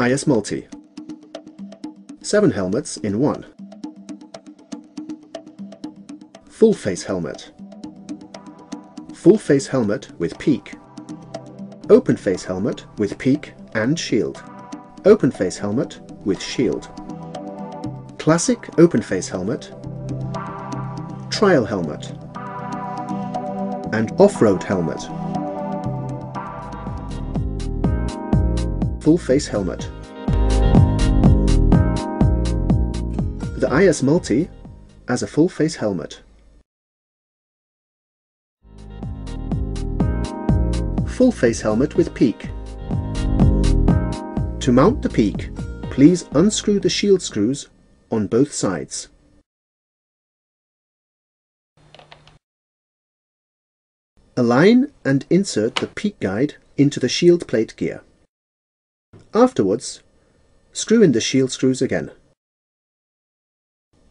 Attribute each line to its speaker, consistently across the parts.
Speaker 1: IS Multi. 7 helmets in 1. Full face helmet. Full face helmet with peak. Open face helmet with peak and shield. Open face helmet with shield. Classic open face helmet. Trial helmet. And off-road helmet. Full face helmet. The IS Multi as a full face helmet. Full face helmet with peak. To mount the peak, please unscrew the shield screws on both sides. Align and insert the peak guide into the shield plate gear. Afterwards, screw in the shield screws again.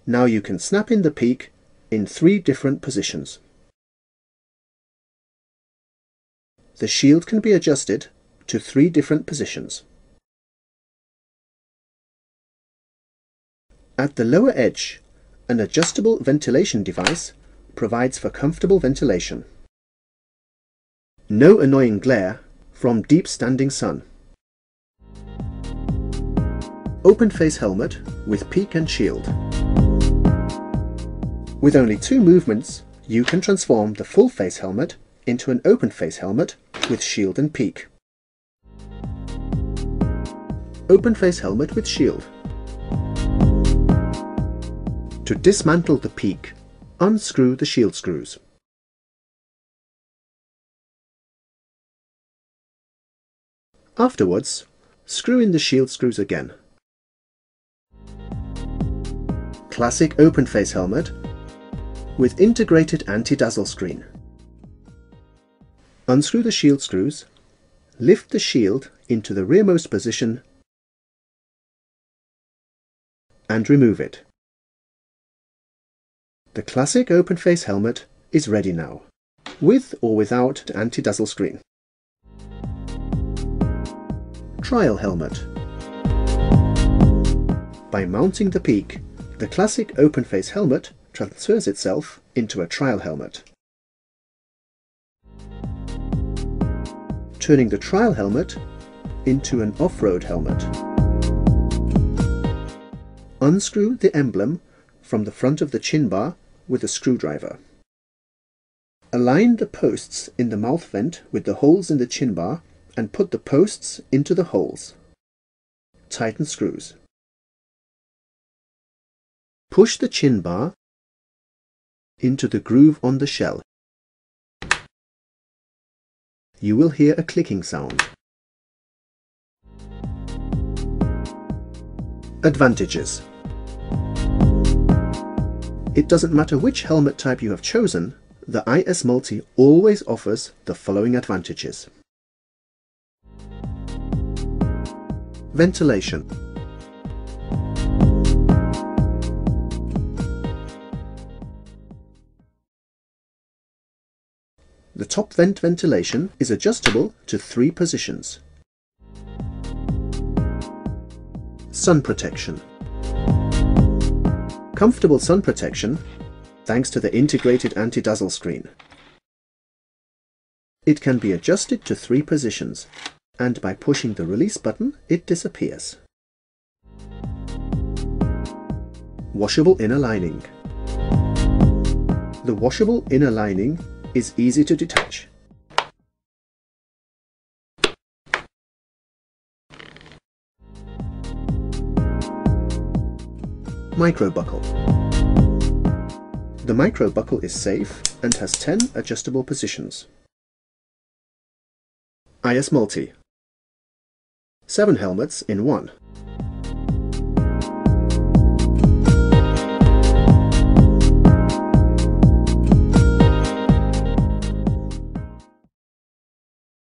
Speaker 1: Now you can snap in the peak in 3 different positions. The shield can be adjusted to 3 different positions. At the lower edge, an adjustable ventilation device provides for comfortable ventilation. No annoying glare from deep standing sun. Open face helmet with peak and shield. With only 2 movements, you can transform the full face helmet into an open face helmet with shield and peak. Open face helmet with shield. To dismantle the peak, unscrew the shield screws. Afterwards, screw in the shield screws again. Classic open face helmet with integrated anti-dazzle screen. Unscrew the shield screws, lift the shield into the rearmost position and remove it. The classic open face helmet is ready now, with or without anti-dazzle screen. Trial helmet. By mounting the peak, the classic open face helmet transfers itself into a trial helmet. Turning the trial helmet into an off-road helmet. Unscrew the emblem from the front of the chin bar with a screwdriver. Align the posts in the mouth vent with the holes in the chin bar and put the posts into the holes. Tighten screws. Push the chin bar into the groove on the shell. You will hear a clicking sound. Advantages. It doesn't matter which helmet type you have chosen, the IS Multi always offers the following advantages. Ventilation. The top vent ventilation is adjustable to 3 positions. Sun protection. Comfortable sun protection thanks to the integrated anti-dazzle screen. It can be adjusted to 3 positions, and by pushing the release button it disappears. Washable inner lining. The washable inner lining is easy to detach. Micro buckle. The micro buckle is safe and has 10 adjustable positions. IS Multi. 7 helmets in 1.